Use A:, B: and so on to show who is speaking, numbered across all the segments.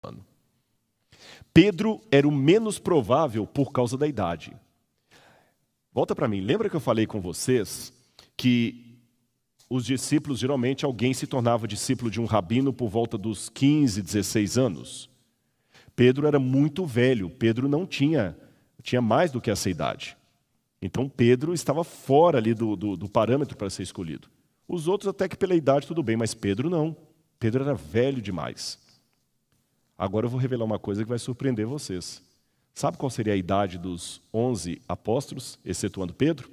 A: ano. Pedro era o menos provável por causa da idade. Volta para mim, lembra que eu falei com vocês que os discípulos, geralmente alguém se tornava discípulo de um rabino por volta dos 15, 16 anos? Pedro era muito velho, Pedro não tinha mais do que essa idade. Então Pedro estava fora ali do parâmetro para ser escolhido. Os outros até que pela idade tudo bem, mas Pedro não. Pedro era velho demais. Agora eu vou revelar uma coisa que vai surpreender vocês. Sabe qual seria a idade dos 11 apóstolos, excetuando Pedro?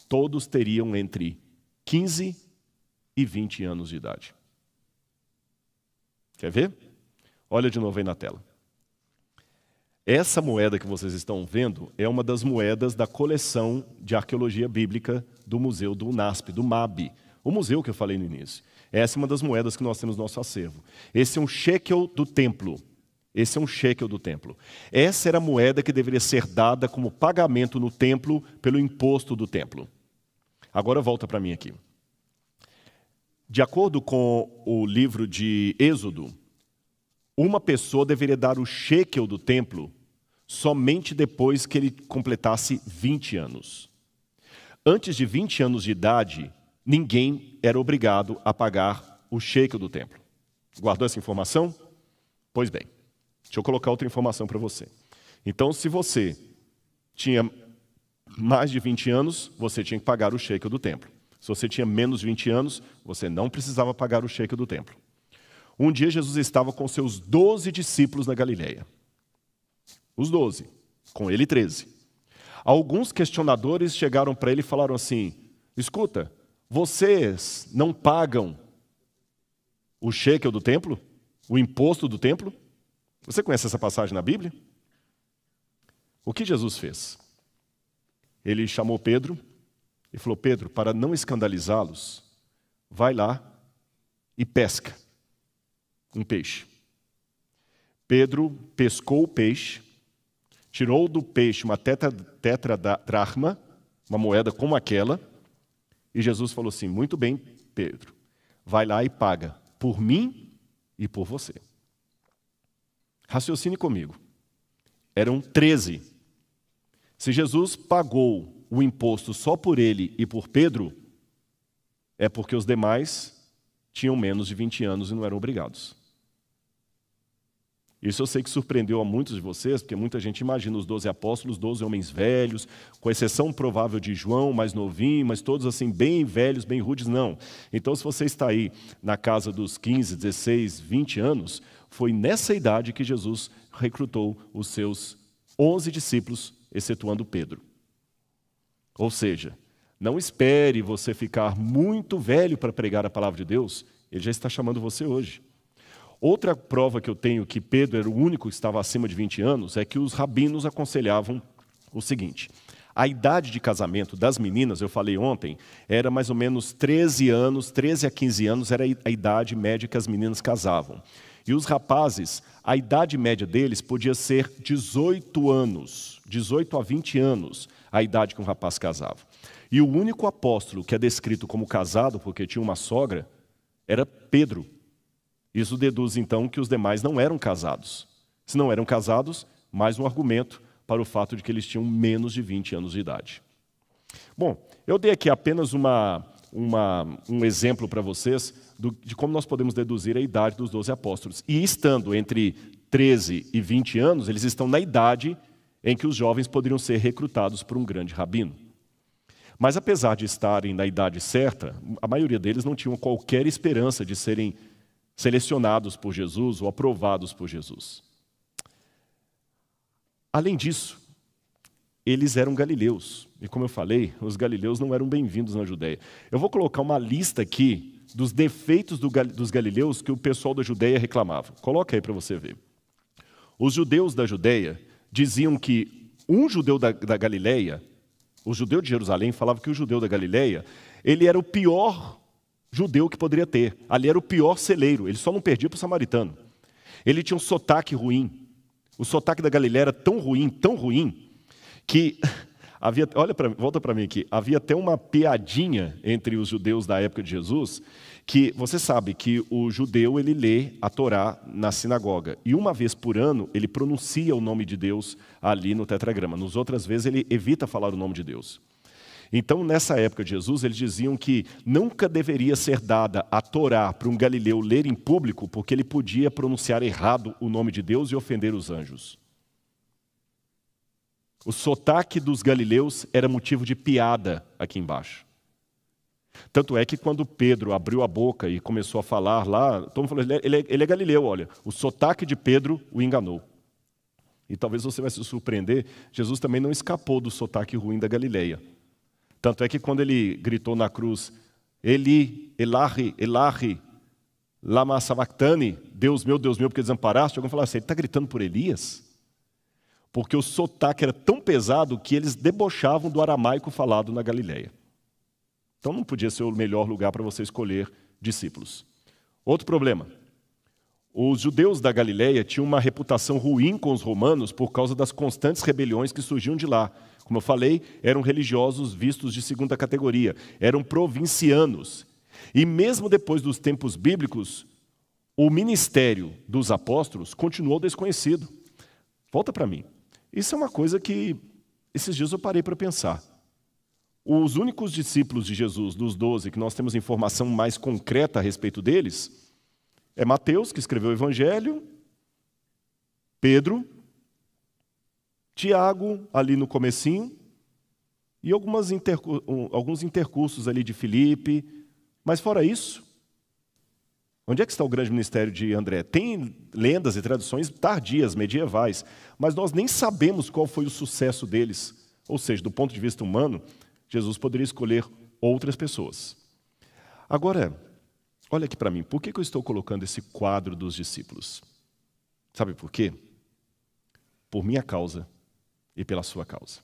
A: Todos teriam entre 15 e 20 anos de idade. Quer ver? Olha de novo aí na tela. Essa moeda que vocês estão vendo é uma das moedas da coleção de arqueologia bíblica do Museu do UNASP, do MAB, o museu que eu falei no início. Essa é uma das moedas que nós temos no nosso acervo. Esse é um shekel do templo. Esse é um shekel do templo. Essa era a moeda que deveria ser dada como pagamento no templo pelo imposto do templo. Agora volta para mim aqui. De acordo com o livro de Êxodo, uma pessoa deveria dar o shekel do templo somente depois que ele completasse 20 anos. Antes de 20 anos de idade, ninguém era obrigado a pagar o shekel do templo. Guardou essa informação? Pois bem, deixa eu colocar outra informação para você. Então, se você tinha mais de 20 anos, você tinha que pagar o shekel do templo. Se você tinha menos de 20 anos, você não precisava pagar o shekel do templo. Um dia Jesus estava com seus 12 discípulos na Galileia. Os 12, com ele 13. Alguns questionadores chegaram para ele e falaram assim: escuta, vocês não pagam o shekel do templo? O imposto do templo? Você conhece essa passagem na Bíblia? O que Jesus fez? Ele chamou Pedro e falou: Pedro, para não escandalizá-los, vai lá e pesca um peixe. Pedro pescou o peixe, tirou do peixe uma tetradracma, uma moeda como aquela, e Jesus falou assim: muito bem, Pedro, vai lá e paga por mim e por você. Raciocine comigo. Eram 13. Se Jesus pagou o imposto só por ele e por Pedro, é porque os demais tinham menos de 20 anos e não eram obrigados. Isso eu sei que surpreendeu a muitos de vocês, porque muita gente imagina os 12 apóstolos, 12 homens velhos, com exceção provável de João, mais novinho, mas todos assim bem velhos, bem rudes, não. Então, se você está aí na casa dos 15, 16, 20 anos, foi nessa idade que Jesus recrutou os seus 11 discípulos, excetuando Pedro. Ou seja, não espere você ficar muito velho para pregar a palavra de Deus, ele já está chamando você hoje. Outra prova que eu tenho que Pedro era o único que estava acima de 20 anos é que os rabinos aconselhavam o seguinte: a idade de casamento das meninas, eu falei ontem, era mais ou menos 13 anos, 13 a 15 anos era a idade média que as meninas casavam. E os rapazes, a idade média deles podia ser 18 anos, 18 a 20 anos, a idade que um rapaz casava. E o único apóstolo que é descrito como casado, porque tinha uma sogra, era Pedro. Isso deduz, então, que os demais não eram casados. Se não eram casados, mais um argumento para o fato de que eles tinham menos de 20 anos de idade. Bom, eu dei aqui apenas um exemplo para vocês de como nós podemos deduzir a idade dos 12 apóstolos. E estando entre 13 e 20 anos, eles estão na idade em que os jovens poderiam ser recrutados por um grande rabino. Mas apesar de estarem na idade certa, a maioria deles não tinham qualquer esperança de serem selecionados por Jesus ou aprovados por Jesus. Além disso, eles eram galileus. E como eu falei, os galileus não eram bem-vindos na Judéia. Eu vou colocar uma lista aqui dos defeitos dos galileus que o pessoal da Judéia reclamava. Coloca aí para você ver. Os judeus da Judéia diziam que um judeu da Galileia, o judeu de Jerusalém falava que o judeu da Galileia, ele era o pior judeu que poderia ter. Ali era o pior celeiro, ele só não perdia para o samaritano. Ele tinha um sotaque ruim. O sotaque da Galileia era tão ruim, que Volta para mim aqui. Havia até uma piadinha entre os judeus da época de Jesus, que você sabe que o judeu ele lê a Torá na sinagoga. E uma vez por ano ele pronuncia o nome de Deus ali no tetragrama. Nas outras vezes ele evita falar o nome de Deus. Então, nessa época de Jesus, eles diziam que nunca deveria ser dada a Torá para um galileu ler em público, porque ele podia pronunciar errado o nome de Deus e ofender os anjos. O sotaque dos galileus era motivo de piada aqui embaixo. Tanto é que quando Pedro abriu a boca e começou a falar lá, todo mundo falou, ele é galileu, olha. O sotaque de Pedro o enganou. E talvez você vai se surpreender, Jesus também não escapou do sotaque ruim da Galileia. Tanto é que quando ele gritou na cruz, Eli, Elahi, Elahi, lama sabachthani, Deus meu, porque desamparaste, alguém falou assim, ele está gritando por Elias? Porque o sotaque era tão pesado que eles debochavam do aramaico falado na Galileia. Então não podia ser o melhor lugar para você escolher discípulos. Outro problema. Os judeus da Galileia tinham uma reputação ruim com os romanos por causa das constantes rebeliões que surgiam de lá. Como eu falei, eram religiosos vistos de segunda categoria, eram provincianos. E mesmo depois dos tempos bíblicos, o ministério dos apóstolos continuou desconhecido. Volta para mim. Isso é uma coisa que esses dias eu parei para pensar. Os únicos discípulos de Jesus, dos 12, que nós temos informação mais concreta a respeito deles, é Mateus, que escreveu o Evangelho, Pedro, Tiago, ali no comecinho, e alguns intercursos ali de Filipe. Mas fora isso, onde é que está o grande ministério de André? Tem lendas e tradições tardias, medievais, mas nós nem sabemos qual foi o sucesso deles. Ou seja, do ponto de vista humano, Jesus poderia escolher outras pessoas. Agora, olha aqui para mim, por que eu estou colocando esse quadro dos discípulos? Sabe por quê? Por minha causa e pela sua causa.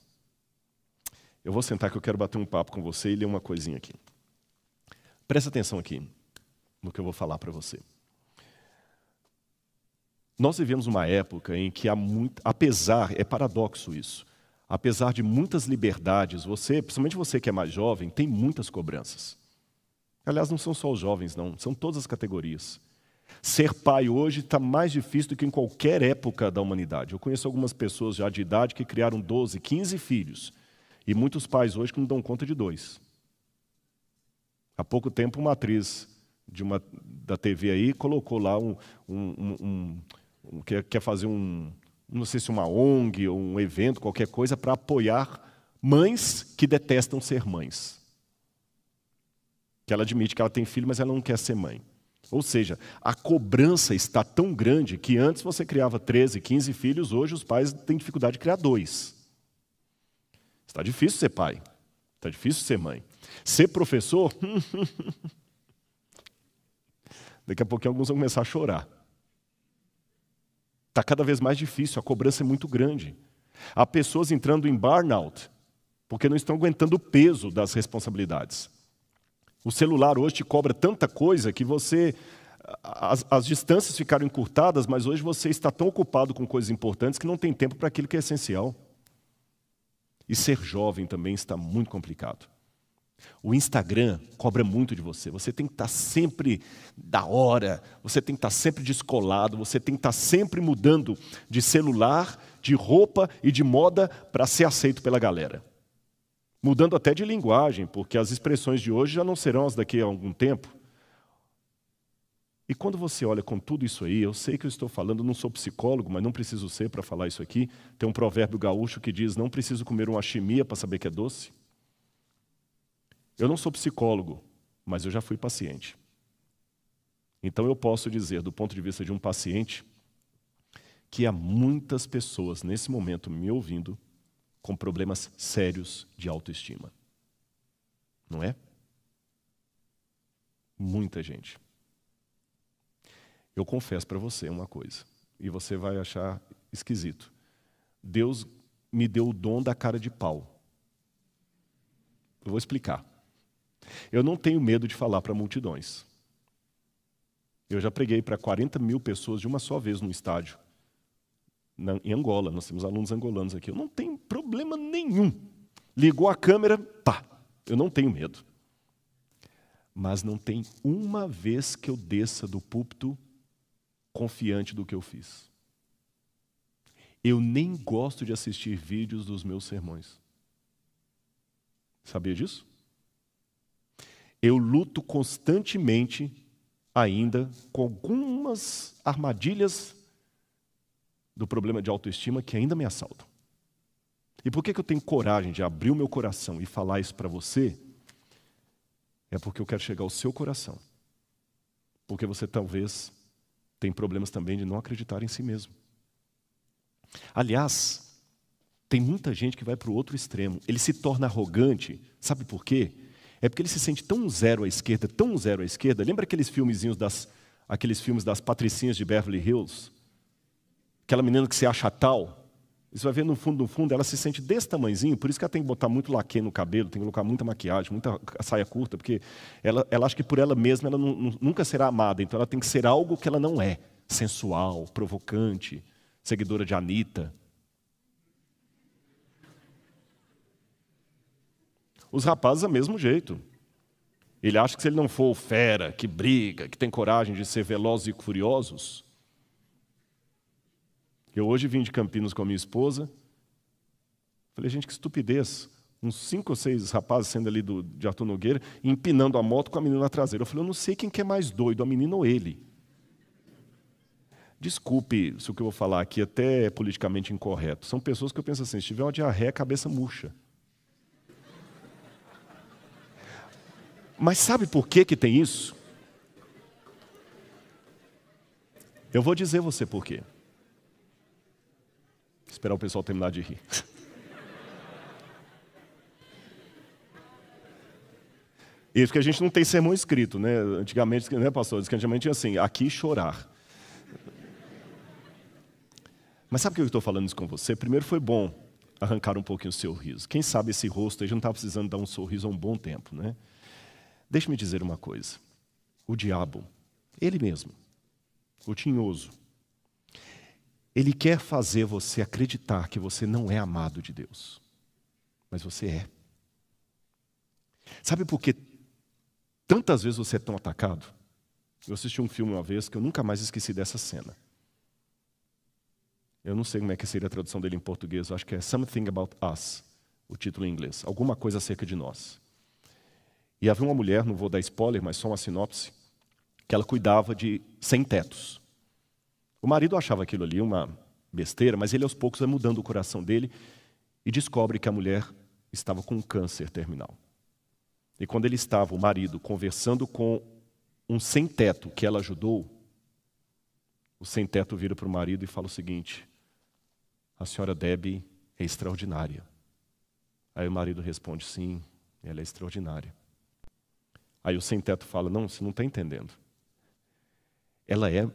A: Eu vou sentar que eu quero bater um papo com você e ler uma coisinha aqui. Presta atenção aqui no que eu vou falar para você. Nós vivemos uma época em que é paradoxo isso, apesar de muitas liberdades, principalmente você que é mais jovem, tem muitas cobranças. Aliás, não são só os jovens, não, são todas as categorias. Ser pai hoje está mais difícil do que em qualquer época da humanidade. Eu conheço algumas pessoas já de idade que criaram 12, 15 filhos. E muitos pais hoje que não dão conta de 2. Há pouco tempo, uma atriz da TV aí colocou lá quer fazer não sei se uma ONG ou um evento, qualquer coisa, para apoiar mães que detestam ser mães. Que ela admite que ela tem filho, mas ela não quer ser mãe. Ou seja, a cobrança está tão grande que antes você criava 13, 15 filhos, hoje os pais têm dificuldade de criar 2. Está difícil ser pai, está difícil ser mãe. Ser professor, daqui a pouquinho alguns vão começar a chorar. Está cada vez mais difícil, a cobrança é muito grande. Há pessoas entrando em burnout, porque não estão aguentando o peso das responsabilidades. O celular hoje te cobra tanta coisa que as distâncias ficaram encurtadas, mas hoje você está tão ocupado com coisas importantes que não tem tempo para aquilo que é essencial. E ser jovem também está muito complicado. O Instagram cobra muito de você. Você tem que estar sempre da hora, você tem que estar sempre descolado, você tem que estar sempre mudando de celular, de roupa e de moda para ser aceito pela galera. Mudando até de linguagem, porque as expressões de hoje já não serão as daqui a algum tempo. E quando você olha com tudo isso aí, eu sei que eu estou falando, não sou psicólogo, mas não preciso ser para falar isso aqui. Tem um provérbio gaúcho que diz, não preciso comer uma chimia para saber que é doce. Eu não sou psicólogo, mas eu já fui paciente. Então eu posso dizer, do ponto de vista de um paciente, que há muitas pessoas nesse momento me ouvindo com problemas sérios de autoestima. Não é? Muita gente. Eu confesso para você uma coisa, e você vai achar esquisito. Deus me deu o dom da cara de pau. Eu vou explicar. Eu não tenho medo de falar para multidões. Eu já preguei para 40 mil pessoas de uma só vez no estádio. Em Angola, nós temos alunos angolanos aqui. Eu não tenho problema nenhum ligou a câmera, pá, eu não tenho medo. Mas não tem uma vez que eu desça do púlpito confiante do que eu fiz. Eu nem gosto de assistir vídeos dos meus sermões. Sabia disso? Eu luto constantemente ainda com algumas armadilhas do problema de autoestima que ainda me assaltam. E por que eu tenho coragem de abrir o meu coração e falar isso para você? É porque eu quero chegar ao seu coração. Porque você talvez tem problemas também de não acreditar em si mesmo. Aliás, tem muita gente que vai para o outro extremo. Ele se torna arrogante. Sabe por quê? É porque ele se sente tão zero à esquerda, tão zero à esquerda. Lembra aqueles filmes das patricinhas de Beverly Hills? Aquela menina que se acha tal. Você vai ver no fundo, ela se sente desse tamanhozinho, por isso que ela tem que botar muito laque no cabelo, tem que colocar muita maquiagem, muita saia curta, porque ela acha que por ela mesma ela nunca será amada, então ela tem que ser algo que ela não é. Sensual, provocante, seguidora de Anitta. Os rapazes, do mesmo jeito. Ele acha que se ele não for fera, que briga, que tem coragem de ser velozes e furiosos. Eu hoje vim de Campinas com a minha esposa. Falei, gente, que estupidez. Uns 5 ou 6 rapazes saindo ali de Arthur Nogueira, empinando a moto com a menina na traseira. Eu falei, eu não sei quem que é mais doido, a menina ou ele. Desculpe se o que eu vou falar aqui até é politicamente incorreto. São pessoas que eu penso assim, se tiver uma diarreia, a cabeça murcha. Mas sabe por que tem isso? Eu vou dizer você por quê. Esperar o pessoal terminar de rir. Isso que a gente não tem sermão escrito, né? Antigamente, né, pastor? Diz que antigamente tinha assim, aqui chorar. Mas sabe por que eu estou falando isso com você? Primeiro foi bom arrancar um pouquinho o seu riso. Quem sabe esse rosto aí já não está precisando dar um sorriso há um bom tempo, né? Deixe-me dizer uma coisa. O diabo, ele mesmo, o tinhoso, ele quer fazer você acreditar que você não é amado de Deus. Mas você é. Sabe por que tantas vezes você é tão atacado? Eu assisti um filme uma vez que eu nunca mais esqueci dessa cena. Eu não sei como é que seria a tradução dele em português. Eu acho que é Something About Us, o título em inglês. Alguma coisa acerca de nós. E havia uma mulher, não vou dar spoiler, mas só uma sinopse, que ela cuidava de sem-tetos. O marido achava aquilo ali uma besteira, mas ele aos poucos vai mudando o coração dele e descobre que a mulher estava com um câncer terminal. E quando ele estava, o marido, conversando com um sem-teto que ela ajudou, o sem-teto vira para o marido e fala o seguinte, a senhora Debbie é extraordinária. Aí o marido responde, sim, ela é extraordinária. Aí o sem-teto fala, não, você não está entendendo. Ela é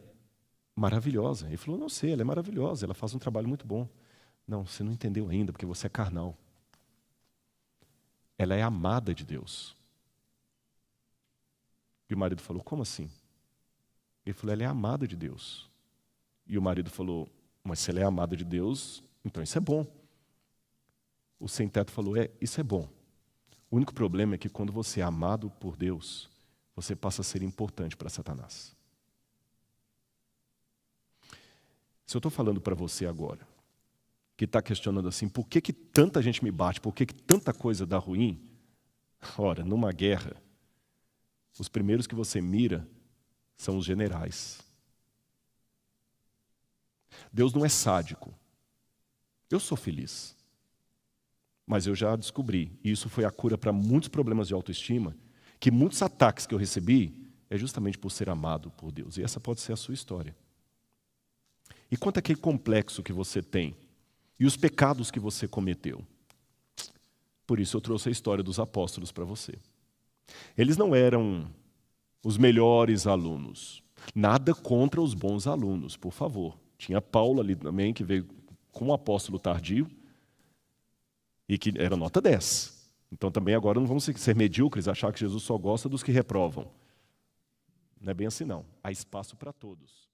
A: maravilhosa. Ele falou, não sei, ela é maravilhosa, ela faz um trabalho muito bom. Não, você não entendeu ainda, porque você é carnal. Ela é amada de Deus. E o marido falou, como assim? Ele falou, ela é amada de Deus. E o marido falou, mas se ela é amada de Deus, então isso é bom. O sem-teto falou, isso é bom. O único problema é que quando você é amado por Deus, você passa a ser importante para Satanás. Se eu estou falando para você agora, que está questionando assim, por que tanta gente me bate, por que tanta coisa dá ruim? Ora, numa guerra, os primeiros que você mira são os generais. Deus não é sádico. Eu sou feliz. Mas eu já descobri, e isso foi a cura para muitos problemas de autoestima, que muitos ataques que eu recebi é justamente por ser amado por Deus. E essa pode ser a sua história. E quanto àquele complexo que você tem, e os pecados que você cometeu. Por isso eu trouxe a história dos apóstolos para você. Eles não eram os melhores alunos. Nada contra os bons alunos, por favor. Tinha Paulo ali também, que veio com um apóstolo tardio, e que era nota 10. Então também agora não vamos ser medíocres, achar que Jesus só gosta dos que reprovam. Não é bem assim não. Há espaço para todos.